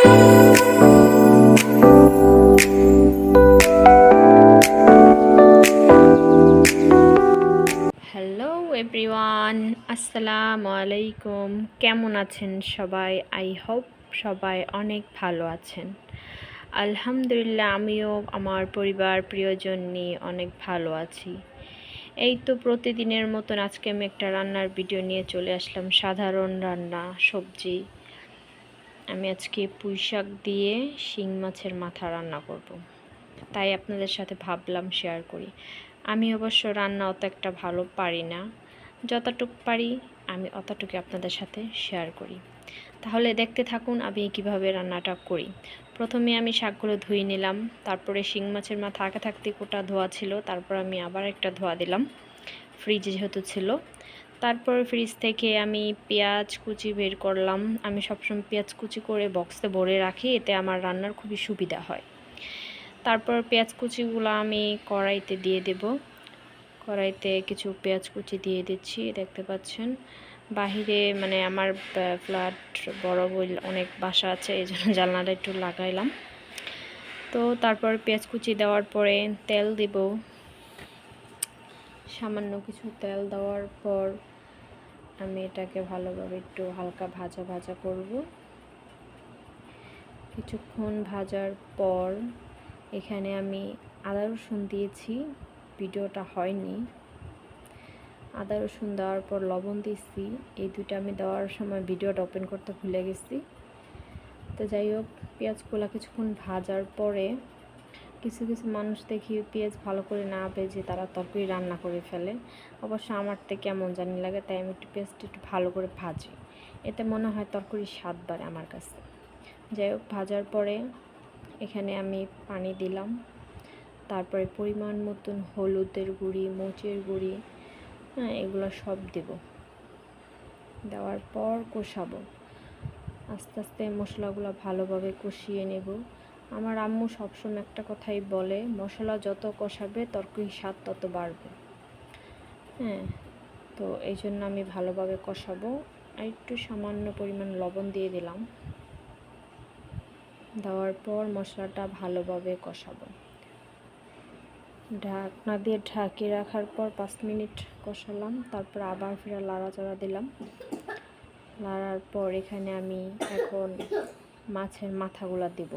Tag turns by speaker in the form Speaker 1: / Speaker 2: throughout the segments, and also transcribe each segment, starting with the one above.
Speaker 1: Hello everyone, আসসালামু আলাইকুম। কেমন আছেন সবাই? আই হোপ সবাই অনেক ভালো আছেন। আলহামদুলিল্লাহ, আমিও আমার পরিবার প্রিয়জন নিয়ে অনেক ভালো আছি। এই তো প্রতিদিনের মতন আজকে আমি একটা রান্নার ভিডিও নিয়ে চলে আসলাম। সাধারণ রান্না, সবজি। আমি আজকে পুঁই শাক দিয়ে শিং মাছের মাথা রান্না করব, তাই আপনাদের সাথে ভাবলাম শেয়ার করি। আমি অবশ্য রান্না অত একটা ভালো পারি না, যতটুকু পারি আমি অতটুকু আপনাদের সাথে শেয়ার করি। তাহলে দেখতে থাকুন আমি কিভাবে রান্নাটা করি। প্রথমে আমি শাকগুলো ধুয়ে নিলাম, তারপরে শিং মাছের মাথা আগে থাকতে কোটা ধোয়া ছিল, তারপর আমি আবার একটা ধোয়া দিলাম, ফ্রিজে যেহেতু ছিল। তারপর ফ্রিজ থেকে আমি পেঁয়াজ কুচি বের করলাম। আমি সবসময় পেঁয়াজ কুচি করে বক্সে ভরে রাখি, এতে আমার রান্নার খুবই সুবিধা হয়। তারপর পেঁয়াজ কুচিগুলো আমি কড়াইতে দিয়ে দেব। কড়াইতে কিছু পেঁয়াজ কুচি দিয়ে দিচ্ছি, দেখতে পাচ্ছেন। বাহিরে মানে আমার ফ্ল্যাট বড় বই অনেক বাসা আছে, এই জন্য জানলাটা একটু লাগাইলাম। তো তারপর পেঁয়াজ কুচি দেওয়ার পরে তেল দেব, সামান্য কিছু তেল দেওয়ার পর আমি এটাকে ভালোভাবে একটু হালকা ভাজা ভাজা করব। কিছুক্ষণ ভাজার পর এখানে আমি আদা রসুন দিয়েছি, ভিডিওটা হয়নি। আদা রসুন দেওয়ার পর লবণ দিয়েছি, এই দুইটা আমি দেওয়ার সময় ভিডিওটা ওপেন করতে ভুলে গেছি। তো যাই হোক, পেঁয়াজগুলো কিছুক্ষণ ভাজার পরে কিছু কিছু মানুষ দেখি পেঁয়াজ ভালো করে না ভেজে তারা তরকারি রান্না করে ফেলে। অবশ্য আমার থেকে কেমন জানি লাগে, তাই আমি একটু পেঁয়াজটা একটু ভালো করে ভাজি, এতে মনে হয় তরকারির স্বাদ বাড়ে আমার কাছে। যাই হোক, ভাজার পরে এখানে আমি পানি দিলাম, তারপরে পরিমাণ মতন হলুদের গুঁড়ি, মরিচের গুঁড়ি, এগুলো সব দেব। দেওয়ার পর কষাবো, আস্তে আস্তে মশলাগুলো ভালোভাবে কষিয়ে নেব। আমার আম্মু সবসময় একটা কথাই বলে, মশলা যত কষাবে তরকারির স্বাদ তত বাড়বে। তো এই জন্য আমি ভালোভাবে কষাবো। আর একটু সামান্য পরিমাণ লবণ দিয়ে দিলাম। দেওয়ার পর মশলাটা ভালোভাবে কষাবো। ঢাকনা দিয়ে ঢাকিয়ে রাখার পর 5 মিনিট কষালাম, তারপর আবার ফিরে লাড়াচাড়া দিলাম। লাড়ার পর এখানে আমি এখন মাছের মাথাগুলো দেব।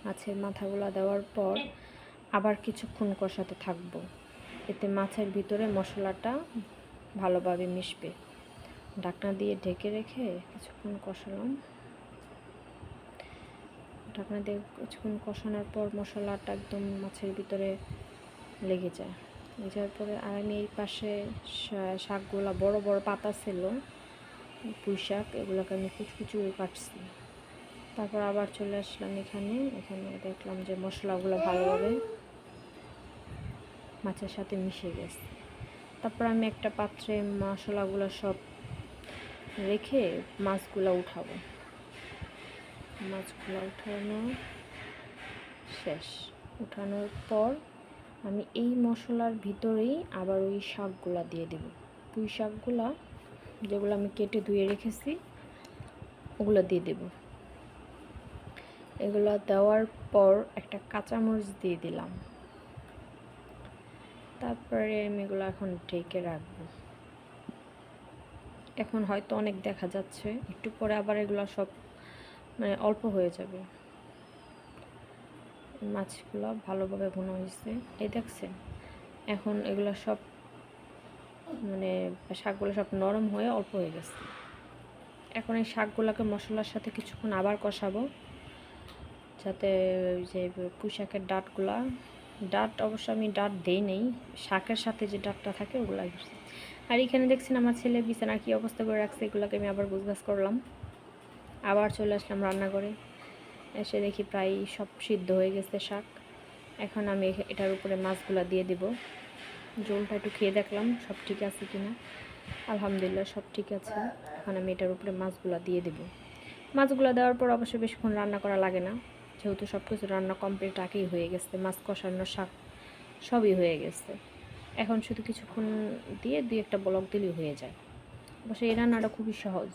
Speaker 1: মাছের মাথাগুলো দেওয়ার পর আবার কিছুক্ষণ কষাতে থাকবো, এতে মাছের ভিতরে মশলাটা ভালোভাবে মিশবে। ঢাকনা দিয়ে ঢেকে রেখে কিছুক্ষণ কষালাম। ঢাকনা দিয়ে কিছুক্ষণ কষানোর পর মশলাটা একদম মাছের ভিতরে লেগে যায়। যাওয়ার পরে আর আমি এই পাশে শাকগুলো বড় বড় পাতা ছিল, পুঁই শাক, এগুলোকে আমি কুচকুচি কাটছি। তারপর আবার চলে আসলাম এখানে দেখলাম যে মশলাগুলো ভালোভাবে মাছের সাথে মিশে গেছে। তারপর আমি একটা পাত্রে মশলাগুলো সব রেখে মাছগুলো উঠাবো। মাছগুলো উঠানো শেষ। উঠানোর পর আমি এই মশলার ভিতরেই আবার ওই শাকগুলো দিয়ে দেব। পুঁই শাকগুলো যেগুলো আমি কেটে ধুয়ে রেখেছি ওগুলো দিয়ে দেব। এগুলো দেওয়ার পর একটা কাঁচামরিচ দিয়ে দিলাম। তারপরে আমি এগুলো এখন ঢেকে রাখবো। এখন হয়তো অনেক দেখা যাচ্ছে, একটু পরে আবার এগুলো সব মানে অল্প হয়ে যাবে। মাছগুলো ভালোভাবে ভুনা হয়েছে, এই দেখছেন। এখন এগুলো সব মানে শাকগুলো সব নরম হয়ে অল্প হয়ে গেছে। এখন এই শাকগুলোকে মশলার সাথে কিছুক্ষণ আবার কষাবো, যাতে যে পুঁই শাকের ডাঁট অবশ্য আমি ডাঁট দেই নেই, শাকের সাথে যে ডাঁটটা থাকে ওগুলো দিচ্ছি। আর এখানে দেখছেন আমার ছেলে বিছানার কী অবস্থা করে রাখছে, এগুলোকে আমি আবার গুছগাছ করলাম। আবার চলে আসলাম রান্নাঘরে, এসে দেখি প্রায় সব সিদ্ধ হয়ে গেছে শাক। এখন আমি এটার উপরে মাছগুলো দিয়ে দেব। ঝোলটা একটু খেয়ে দেখলাম সব ঠিক আছে কিনা। আলহামদুলিল্লাহ সব ঠিক আছে। এখন আমি এটার উপরে মাছগুলো দিয়ে দেব। মাছগুলো দেওয়ার পর অবশ্যই বেশিক্ষণ রান্না করা লাগে না, যেহেতু সব কিছু রান্না কমপ্লিট আগেই হয়ে গেছে। মাছ কষানো, শাক সবই হয়ে গেছে। এখন শুধু কিছুক্ষণ দিয়ে 2-1টা ব্লক দিলেই হয়ে যায়। অবশ্যই এই রান্নাটা খুবই সহজ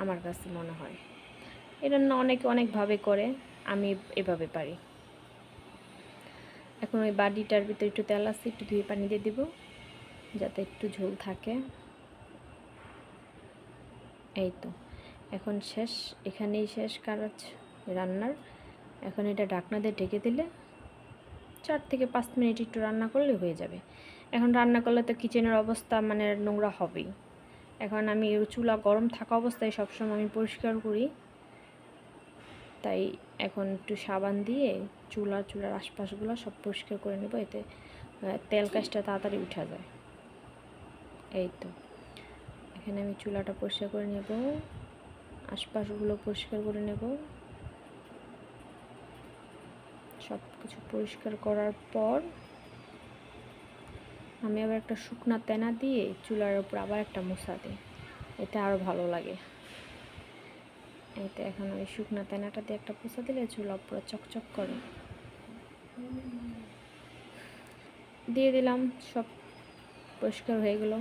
Speaker 1: আমার কাছে মনে হয়। এই রান্না অনেকে অনেকভাবে করে, আমি এভাবে পারি। এখন ওই বাটিটার ভিতরে একটু তেল আছে, একটু ধুয়ে পানি দিয়ে দিব যাতে একটু ঝোল থাকে। এই তো এখন শেষ, এখানেই শেষ কাজ রান্নার। এখন এটা ঢাকনা দিয়ে ঢেকে দিলে 4 থেকে 5 মিনিট একটু রান্না করলে হয়ে যাবে। এখন রান্না করলে তো কিচেনের অবস্থা মানে নোংরা হবেই। এখন আমি চুলা গরম থাকা অবস্থায় সবসময় আমি পরিষ্কার করি, তাই এখন একটু সাবান দিয়ে চুলার আশপাশগুলো সব পরিষ্কার করে নেব, এতে তেল কাজটা তাড়াতাড়ি উঠা যায়। এই তো এখানে আমি চুলাটা পরিষ্কার করে নেব, আশপাশগুলো পরিষ্কার করে নেব। সব কিছু পরিষ্কার করার পর আমি আবার একটা শুকনা তেনা দিয়ে চুলার উপর আবার একটা মোছা দিই, এতে আরও ভালো লাগে। এতে এখন ওই শুকনা তেনাটা দিয়ে একটা পোছা দিলে চুলা পুরো চকচক করে। দিয়ে দিলাম, সব পরিষ্কার হয়ে গেল।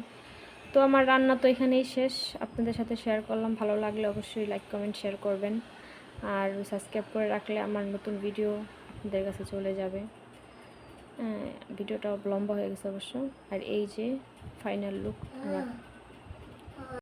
Speaker 1: তো আমার রান্না তো এখানেই শেষ, আপনাদের সাথে শেয়ার করলাম। ভালো লাগলে অবশ্যই লাইক কমেন্ট শেয়ার করবেন, আর সাবস্ক্রাইব করে রাখলে আমার নতুন ভিডিও আপনাদের কাছে চলে যাবে। ভিডিওটা লম্বা হয়ে গেছে অবশ্য। আর এই যে ফাইনাল লুক আমার